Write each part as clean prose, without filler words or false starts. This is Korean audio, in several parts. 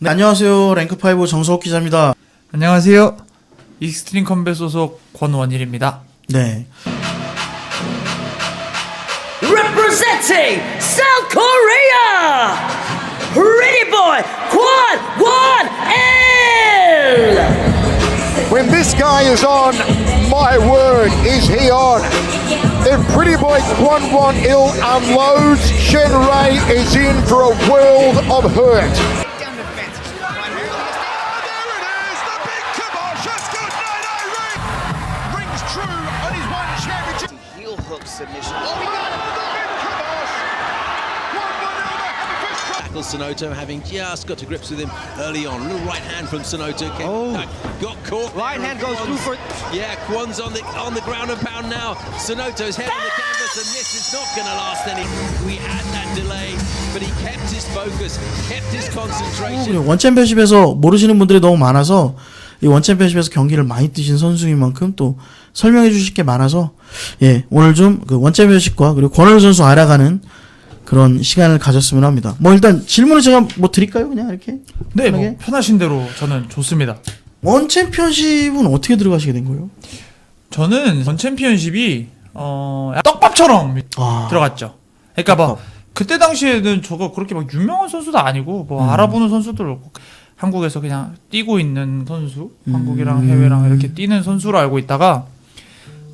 네, 안녕하세요. 랭크5 정석욱 기자입니다. 안녕하세요. 익스트림 컴뱃 소속 권원일입니다. 네. Representing South Korea, Pretty Boy Kwon Won-il. When this guy is on, my word, is he on? If Pretty Boy Kwon Won-il unloads, Shen Ray is in for a world of hurt. Down the fence. There it is, the big kibosh. That's good. Rings true on his one championship. Heel hook submission. Oh, he got it. The big kibosh. 1-1 over Hammerfist. Tackle Sonoto, having just got to grips with him early on. A little right hand from Sonoto. Got caught. Right hand goes through for it. Yeah, Kwon's on the ground and pound now. Sonoto's head on the canvas, and this is not going to last any. We had that delay, but he kept his focus, kept his concentration. 원챔피언십에서 모르시는 분들이 너무 많아서 이 원챔피언십에서 경기를 많이 뛰신 선수인 만큼 또 설명해 주실 게 많아서 오늘 좀 그 원챔피언십과 그리고 권원일 선수 알아가는 그런 시간을 가졌으면 합니다. 뭐 일단 질문을 제가 뭐 드릴까요? 그냥 이렇게? 네, 뭐 편하게? 편하신 대로 저는 좋습니다. 원챔피언십은 어떻게 들어가시게 된 거예요? 저는 전 챔피언십이 떡밥처럼 들어갔죠. 그러니까 막 그때 당시에는 저거 그렇게 막 유명한 선수도 아니고 뭐 알아보는 선수들 없고 한국에서 그냥 뛰고 있는 선수, 한국이랑 해외랑 이렇게 뛰는 선수로 알고 있다가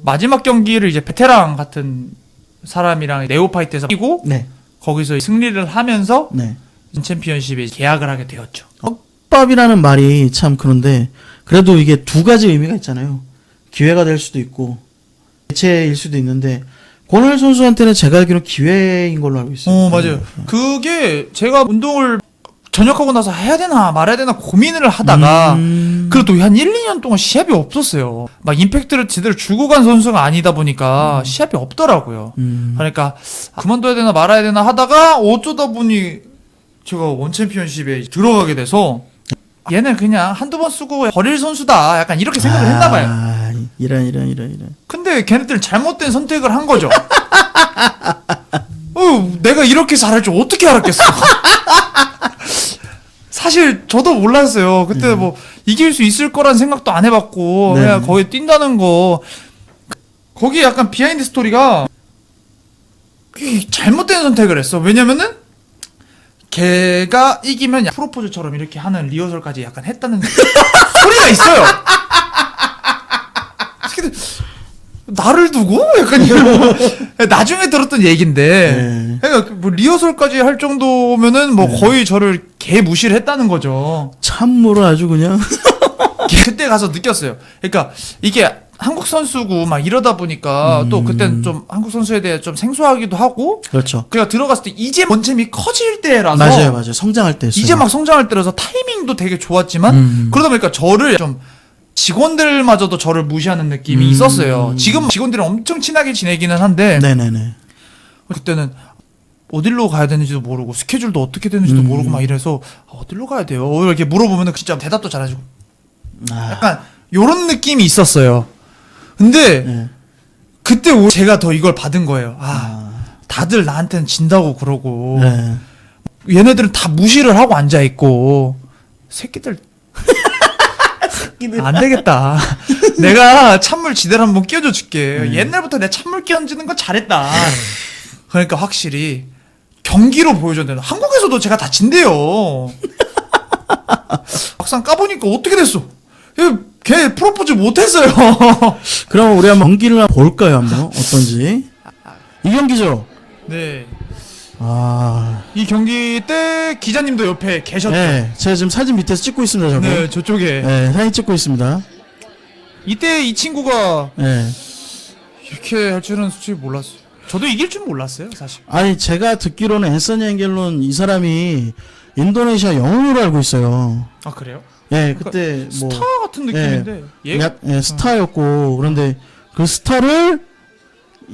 마지막 경기를 이제 베테랑 같은 사람이랑 네오파이트에서 뛰고 네. 거기서 승리를 하면서 네. 챔피언십에 계약을 하게 되었죠. 떡밥이라는 말이 참 그런데 그래도 이게 두 가지 의미가 있잖아요. 기회가 될 수도 있고 대체일 수도 있는데 권원일 선수한테는 제가 알기로 기회인 걸로 알고 있어요. 맞아요. 그게 제가 운동을 전역하고 나서 해야 되나 말아야 되나 고민을 하다가 그래도 한 1, 2년 동안 시합이 없었어요. 막 임팩트를 제대로 주고 간 선수가 아니다 보니까 시합이 없더라고요. 그러니까 그만둬야 되나 말아야 되나 하다가 어쩌다 보니 제가 원챔피언십에 들어가게 돼서 얘는 그냥 한두 번 쓰고 버릴 선수다. 약간 이렇게 생각을 했나 봐요. 이런. 근데 걔네들은 잘못된 선택을 한 거죠. 내가 이렇게 잘할 줄 어떻게 알았겠어. 사실 저도 몰랐어요. 그때 뭐 이길 수 있을 거란 생각도 안 해봤고 네. 그냥 거기 뛴다는 거 거기에 약간 비하인드 스토리가 잘못된 선택을 했어. 왜냐면은 걔가 이기면 프로포즈처럼 이렇게 하는 리허설까지 약간 했다는 소리가 있어요. 근데 나를 두고? 약간 이런 나중에 들었던 얘긴데 그러니까 뭐 리허설까지 할 정도면은 뭐 거의 저를 개 무시를 했다는 거죠. 참모를 아주 그냥 그때 가서 느꼈어요. 그러니까 이게 한국 선수고 막 이러다 보니까 또 그때는 좀 한국 선수에 대해 좀 생소하기도 하고 그렇죠. 그냥 들어갔을 때 이제 원챔이 커질 때라서 맞아요. 성장할 때였어요. 이제 막 성장할 때라서 타이밍도 되게 좋았지만 그러다 보니까 저를 좀 직원들마저도 저를 무시하는 느낌이 있었어요. 지금 직원들은 엄청 친하게 지내기는 한데 네네네. 그때는 어디로 가야 되는지도 모르고 스케줄도 어떻게 되는지도 모르고 막 이래서 어디로 가야 돼요? 이렇게 물어보면 진짜 대답도 잘해주고 약간 요런 느낌이 있었어요. 근데 그때 제가 더 이걸 받은 거예요. 다들 나한테는 진다고 그러고 얘네들은 다 무시를 하고 앉아있고 새끼들 안 되겠다. 내가 찬물 지대로 한번 끼워줘 줄게. 옛날부터 내가 찬물 끼얹는 건 잘했다. 그러니까 확실히 경기로 보여줘야 되나. 한국에서도 제가 다 진대요. 막상 까보니까 어떻게 됐어? 걔 프로포즈 못했어요. 그럼 우리 한번 경기를 한번 볼까요? 한번 어떤지. 이 경기죠? 네. 아, 이 경기 때 기자님도 옆에 계셨죠? 네, 제가 지금 사진 밑에서 찍고 있습니다. 저거. 네, 저쪽에. 네, 사진 찍고 있습니다. 이때 이 친구가 네. 이렇게 할 줄은 솔직히 몰랐어요. 저도 이길 줄 몰랐어요, 사실. 아니 제가 듣기로는 앤서니 앵겔론 이 사람이 인도네시아 영웅으로 알고 있어요. 아, 그래요? 예, 그때 뭐 스타 같은 느낌인데. 스타였고 그런데 그 스타를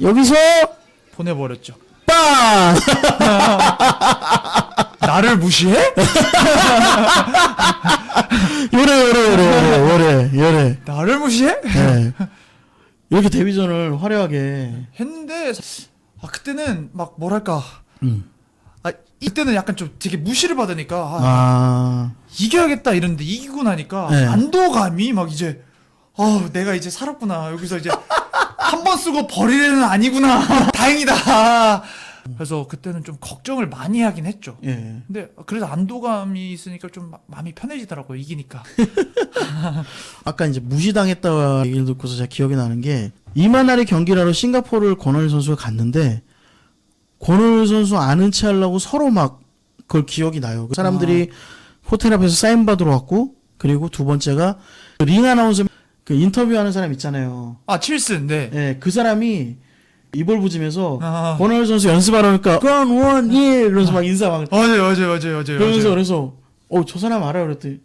여기서 보내버렸죠. 빵! 나를 무시해? 요래. 나를 무시해? 네. 이렇게 데뷔전을 화려하게 했는데 그때는 막 뭐랄까 이때는 약간 좀 되게 무시를 받으니까 이겨야겠다 이랬는데 이기고 나니까 네. 안도감이 막 이제 내가 이제 살았구나. 여기서 이제 한 번 쓰고 버릴 애는 아니구나. 다행이다. 그래서 그때는 좀 걱정을 많이 하긴 했죠. 예. 근데 그래도 안도감이 있으니까 좀 마음이 편해지더라고요. 이기니까. 아까 이제 무시당했다 얘기를 듣고서 제가 기억이 나는 게 이만날의 경기라로 싱가포르를 권원일 선수가 갔는데 권원일 선수 아는 체 하려고 서로 막 그걸 기억이 나요. 사람들이 호텔 앞에서 사인 받으러 왔고 그리고 두 번째가 링 아나운서 그 인터뷰하는 사람 있잖아요. 칠슨, 네. 예, 그 사람이 이볼 부지면서 아. 권원일 선수 연습하러 오니까 권원일 이러면서 막 인사 막 맞아요. 그러면서 저 사람 알아요 그랬더니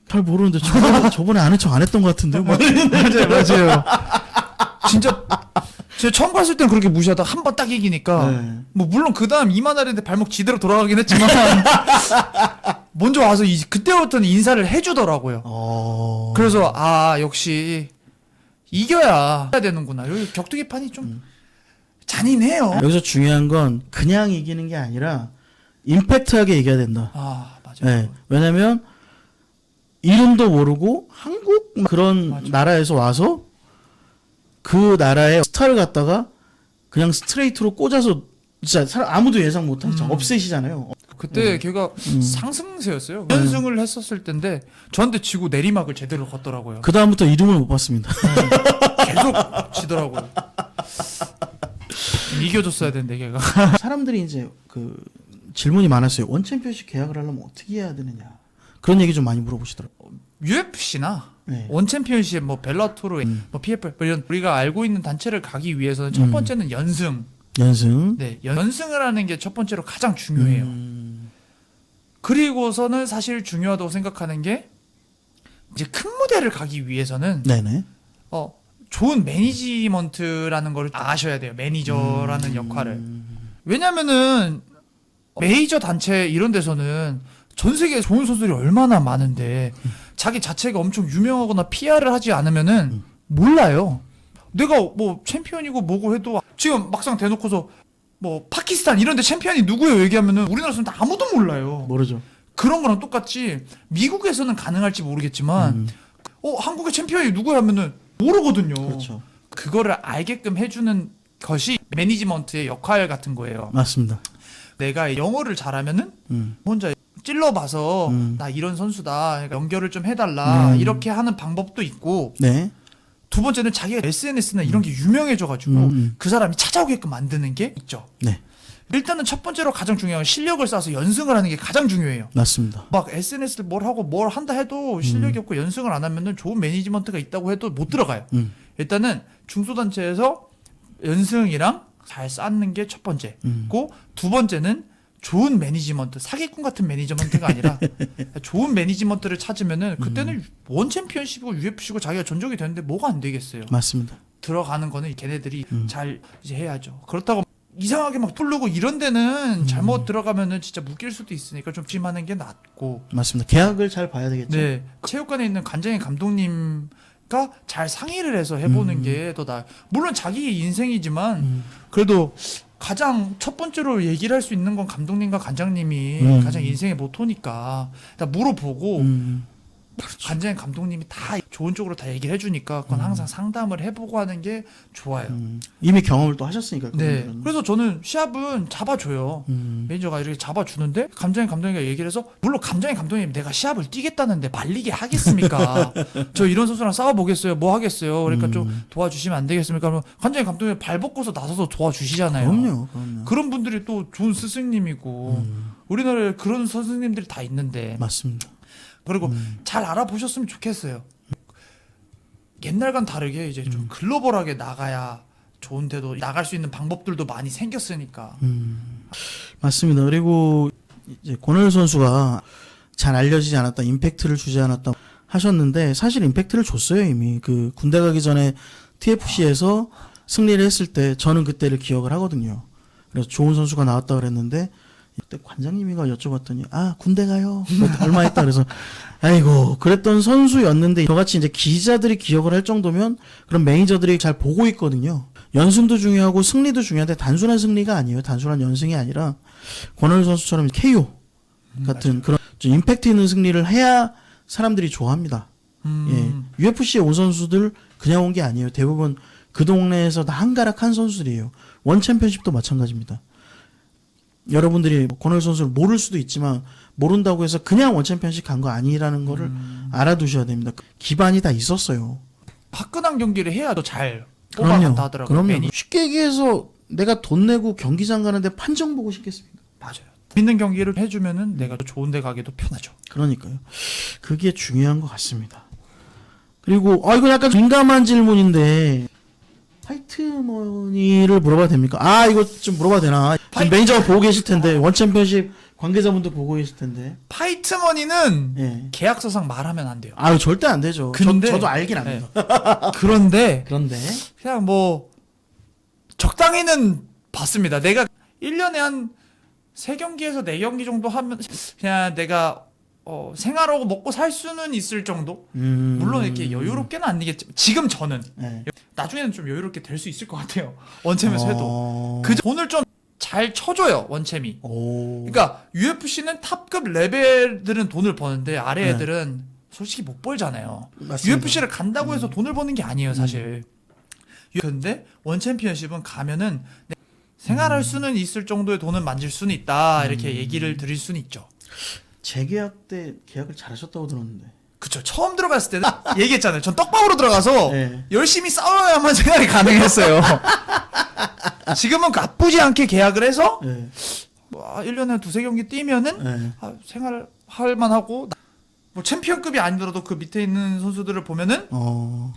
잘 모르는데 저번에 아는 척 안 했던 것 같은데요. 막 맞아요. 진짜 제가 처음 갔을 때는 그렇게 무시하다 한 번 딱 이기니까 네. 뭐 물론 그 다음 이만하는데 발목 지대로 돌아가긴 했지만 먼저 와서 그때부터는 인사를 해주더라고요. 그래서 역시 이겨야 해야 되는구나. 여기 격투기판이 좀 잔인해요. 여기서 중요한 건 그냥 이기는 게 아니라 임팩트하게 이겨야 된다. 맞아요. 네. 왜냐면 이름도 모르고 한국 그런 나라에서 와서 그 나라의 스타를 갖다가 그냥 스트레이트로 꽂아서 진짜 아무도 예상 못한 업셋이잖아요. 그때 걔가 상승세였어요. 연승을 했었을 텐데 저한테 지고 내리막을 제대로 걷더라고요. 그 다음부터 이름을 못 봤습니다. 계속 지더라고요. 이겨줬어야 되는데 걔가. 사람들이 이제 그 질문이 많았어요. 원 챔피언십 계약을 하려면 어떻게 해야 되느냐. 그런 얘기 좀 많이 물어보시더라고요. UFC나 네. 원 챔피언십, 뭐 벨라토르, 뭐 PFL 이런 우리가 알고 있는 단체를 가기 위해서는 첫 번째는 연승. 연승. 네, 연승을 하는 게 첫 번째로 가장 중요해요. 그리고서는 사실 중요하다고 생각하는 게 이제 큰 무대를 가기 위해서는 네네. 좋은 매니지먼트라는 걸 아셔야 돼요. 매니저라는 역할을. 왜냐면은 메이저 단체 이런 데서는 전 세계에 좋은 선수들이 얼마나 많은데 자기 자체가 엄청 유명하거나 PR을 하지 않으면은 몰라요. 내가 뭐 챔피언이고 뭐고 해도 지금 막상 대놓고서 뭐 파키스탄 이런 데 챔피언이 누구예요 얘기하면은 우리나라 사람들 아무도 몰라요. 모르죠. 그런 거랑 똑같이 미국에서는 가능할지 모르겠지만 한국의 챔피언이 누구야 하면은 모르거든요. 그렇죠. 그거를 알게끔 해주는 것이 매니지먼트의 역할 같은 거예요. 맞습니다. 내가 영어를 잘하면은 혼자 찔러봐서 나 이런 선수다. 그러니까 연결을 좀 해달라. 이렇게 하는 방법도 있고 네. 두 번째는 자기가 SNS나 이런 게 유명해져가지고 그 사람이 찾아오게끔 만드는 게 있죠. 네. 일단은 첫 번째로 가장 중요한 건 실력을 쌓아서 연승을 하는 게 가장 중요해요. 맞습니다. 막 SNS를 뭘 하고 뭘 한다 해도 실력이 없고 연승을 안 하면은 좋은 매니지먼트가 있다고 해도 못 들어가요. 일단은 중소단체에서 연승이랑 잘 쌓는 게 첫 번째고 두 번째는 좋은 매니지먼트, 사기꾼 같은 매니지먼트가 아니라 좋은 매니지먼트를 찾으면은 그때는 원 챔피언십이고 UFC고 자기가 전적이 되는데 뭐가 안 되겠어요. 맞습니다. 들어가는 거는 걔네들이 잘 이제 해야죠. 그렇다고 이상하게 막 부르고 이런 데는 잘못 들어가면은 진짜 묶일 수도 있으니까 좀 조심하는 게 낫고. 맞습니다. 계약을 잘 봐야 되겠죠. 네. 체육관에 있는 관장의 감독님과 잘 상의를 해서 해보는 게 더 나아요. 물론 자기 인생이지만 그래도 가장 첫 번째로 얘기를 할 수 있는 건 감독님과 관장님이 가장 인생의 모토니까 일단 물어보고 관장의 감독님이 다 좋은 쪽으로 다 얘기를 해주니까 그건 항상 상담을 해보고 하는 게 좋아요. 이미 경험을 또 하셨으니까. 네. 그분들은. 그래서 저는 시합은 잡아줘요. 매니저가 이렇게 잡아주는데 감독님 감독님과 얘기를 해서 물론 감독님 감독님 내가 시합을 뛰겠다는데 말리게 하겠습니까? 저 이런 선수랑 싸워보겠어요. 뭐 하겠어요? 그러니까 좀 도와주시면 안 되겠습니까? 그러면 관장님 감독님 발 벗고서 나서서 도와주시잖아요. 그럼요. 그런 분들이 또 좋은 스승님이고 우리나라에 그런 선생님들이 다 있는데 맞습니다. 그리고 잘 알아보셨으면 좋겠어요. 옛날과는 다르게 이제 좀 글로벌하게 나가야 좋은데도 나갈 수 있는 방법들도 많이 생겼으니까. 맞습니다. 그리고 이제 권호일 선수가 잘 알려지지 않았다, 임팩트를 주지 않았다 하셨는데 사실 임팩트를 줬어요 이미. 그 군대 가기 전에 TFC에서 승리를 했을 때 저는 그때를 기억을 하거든요. 그래서 좋은 선수가 나왔다 그랬는데 그때 관장님이가 여쭤봤더니 군대 가요. 얼마 했다 그래서 아이고 그랬던 선수였는데 저같이 이제 기자들이 기억을 할 정도면 그런 매니저들이 잘 보고 있거든요. 연승도 중요하고 승리도 중요한데 단순한 승리가 아니에요. 단순한 연승이 아니라 권호일 선수처럼 KO 같은 그런 좀 임팩트 있는 승리를 해야 사람들이 좋아합니다. 예. UFC에 온 선수들 그냥 온 게 아니에요. 대부분 그 동네에서 다 한가락한 선수들이에요. 원 챔피언십도 마찬가지입니다. 여러분들이 권호일 선수를 모를 수도 있지만 모른다고 해서 그냥 원 챔피언십 간 거 아니라는 거를 알아두셔야 됩니다. 기반이 다 있었어요. 화끈한 경기를 해야 더 잘 그럼요. 뽑아간다 하더라고요. 그럼요. 매니. 쉽게 얘기해서 내가 돈 내고 경기장 가는데 판정 보고 싶겠습니까? 맞아요. 믿는 경기를 해주면은 내가 더 좋은 데 가기도 편하죠. 그러니까요. 그게 중요한 것 같습니다. 그리고 이거 약간 민감한 질문인데 파이트머니를 물어봐도 됩니까? 이거 좀 물어봐도 되나? 지금 매니저가 보고 계실 텐데 원 챔피언십 관계자분도 보고 계실 텐데. 파이트머니는 예. 계약서상 말하면 안 돼요. 절대 안 되죠. 근데- 저도 알긴 압니다. 그런데 그런데 그냥 뭐 적당히는 받습니다. 내가 1년에 한 3경기에서 4경기 정도 하면 그냥 내가 생활하고 먹고 살 수는 있을 정도? 물론 이렇게 여유롭게는 아니겠지만 지금 저는 네. 나중에는 좀 여유롭게 될 수 있을 것 같아요. 원챔에서 해도. 어... 그 돈을 좀 잘 쳐줘요, 원챔이. 오... 그러니까 UFC는 탑급 레벨들은 돈을 버는데 아래 네. 애들은 솔직히 못 벌잖아요. 맞습니다. UFC를 간다고 해서 돈을 버는 게 아니에요, 사실. 근데 원 챔피언십은 가면은 생활할 수는 있을 정도의 돈은 만질 수는 있다. 이렇게 얘기를 드릴 수는 있죠. 재계약 때 계약을 잘하셨다고 들었는데. 그쵸. 처음 들어갔을 때는 얘기했잖아요. 전 떡밥으로 들어가서 네. 열심히 싸워야만 생활이 가능했어요. 지금은 나쁘지 않게 계약을 해서 네. 1년에 2-3경기 뛰면은 네. 생활할 만하고 뭐 챔피언급이 아니더라도 그 밑에 있는 선수들을 보면은 뭐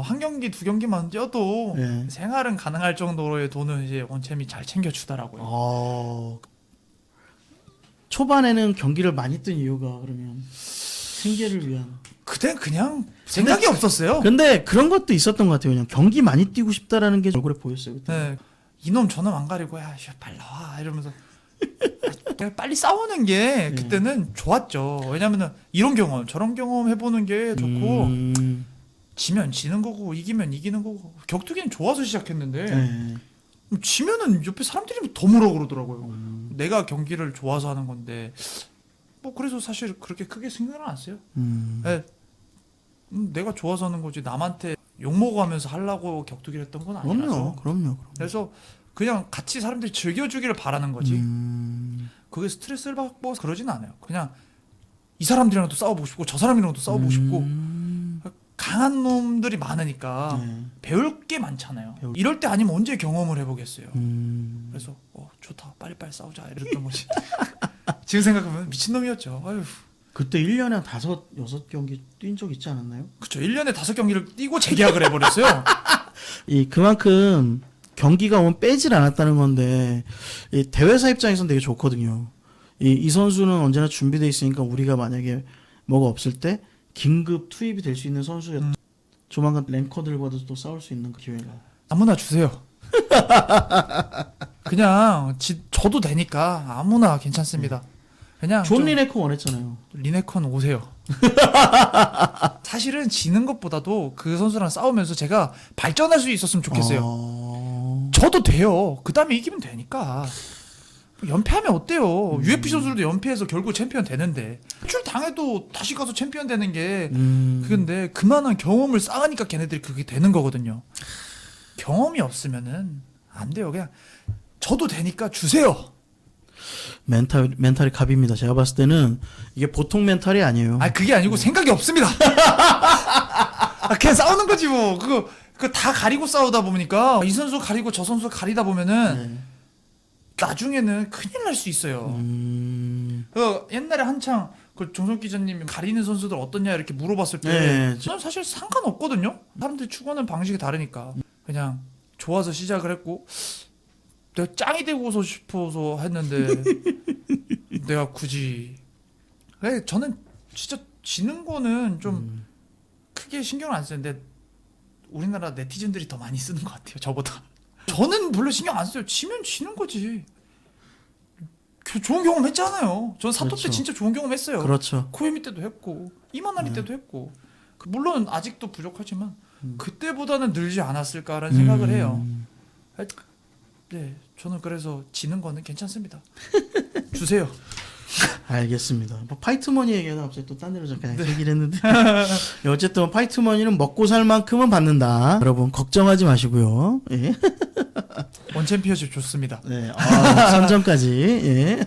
한 경기 2경기만 뛰어도 네. 생활은 가능할 정도의 돈을 이제 원챔이 잘 챙겨주더라고요. 초반에는 경기를 많이 뛴 이유가 그러면 생계를 위한. 그땐 그냥 생각이 없었어요. 근데 그런 것도 있었던 것 같아요. 그냥 경기 많이 뛰고 싶다라는 게 얼굴에 보였어요. 그때. 네. 이놈 저놈 안 가리고 빨리 나와 이러면서 그냥 빨리 싸우는 게 그때는 좋았죠. 왜냐면은 이런 경험 저런 경험 해보는 게 좋고 지면 지는 거고 이기면 이기는 거고 격투기는 좋아서 시작했는데 네. 지면은 옆에 사람들이 더 뭐라 그러더라고요. 내가 경기를 좋아서 하는 건데 뭐 그래서 사실 그렇게 크게 신경을 안 써요. 네. 내가 좋아서 하는 거지 남한테 욕먹어가면서 하려고 격투기를 했던 건 아니라서. 그럼요. 그래서 그냥 같이 사람들이 즐겨주기를 바라는 거지. 그게 스트레스를 받고 그러진 않아요. 그냥 이 사람들이랑도 싸워보고 싶고 저 사람이랑도 싸워보고 싶고 강한 놈들이 많으니까 배울 게 많잖아요. 이럴 때 아니면 언제 경험을 해보겠어요. 그래서 좋다 빨리빨리 싸우자 이랬던 거지. 지금 생각하면 미친놈이었죠. 아유. 그때 1년에 한 5-6경기 뛴 적 있지 않았나요? 그쵸. 1년에 5경기를 뛰고 재계약을 해버렸어요. 그만큼 경기가 오면 빼질 않았다는 건데, 이 대회사 입장에서는 되게 좋거든요. 이 선수는 언제나 준비되어 있으니까 우리가 만약에 뭐가 없을 때 긴급 투입이 될 수 있는 선수였다. 조만간 랭커들과도 또 싸울 수 있는 그 기회가. 아무나 주세요. 그냥 저도 되니까 아무나 괜찮습니다. 그냥 존 리네커 원했잖아요. 리네컨 오세요. 사실은 지는 것보다도 그 선수랑 싸우면서 제가 발전할 수 있었으면 좋겠어요. 저도 돼요. 그 다음에 이기면 되니까. 연패하면 어때요? UFC 선수들도 연패해서 결국 챔피언 되는데 출 당해도 다시 가서 챔피언 되는 게 그건데 그만한 경험을 쌓으니까 걔네들이 그게 되는 거거든요. 경험이 없으면은 안 돼요. 그냥 저도 되니까 주세요. 멘탈이 갑입니다. 제가 봤을 때는 이게 보통 멘탈이 아니에요. 그게 아니고 생각이 없습니다. 그냥 싸우는 거지 뭐. 그거 다 가리고 싸우다 보니까 이 선수 가리고 저 선수 가리다 보면은 나중에는 큰일 날 수 있어요. 옛날에 한창 그 정석 기자님이 가리는 선수들 어떻냐 이렇게 물어봤을 때 저는 사실 상관없거든요. 사람들이 추구하는 방식이 다르니까 그냥 좋아서 시작을 했고 내가 짱이 되고 싶어서 했는데 내가 굳이 저는 진짜 지는 거는 좀 크게 신경을 안 쓰는데 우리나라 네티즌들이 더 많이 쓰는 것 같아요. 저보다. 저는 별로 신경 안 써요. 지면 지는 거지. 좋은 경험 했잖아요. 전 사토 그렇죠. 때 진짜 좋은 경험 했어요. 그렇죠. 코에미 때도 했고 이만나리 때도 했고 물론 아직도 부족하지만 그때보다는 늘지 않았을까라는 생각을 해요. 네, 저는 그래서 지는 거는 괜찮습니다. 주세요. 알겠습니다. 뭐 파이트머니 얘기하다 갑자기 또 딴 데로 잠깐 얘기를 했는데 예, 어쨌든 파이트머니는 먹고 살 만큼은 받는다. 여러분 걱정하지 마시고요. 예. 원 챔피언십 좋습니다. 네, 선점까지. 예.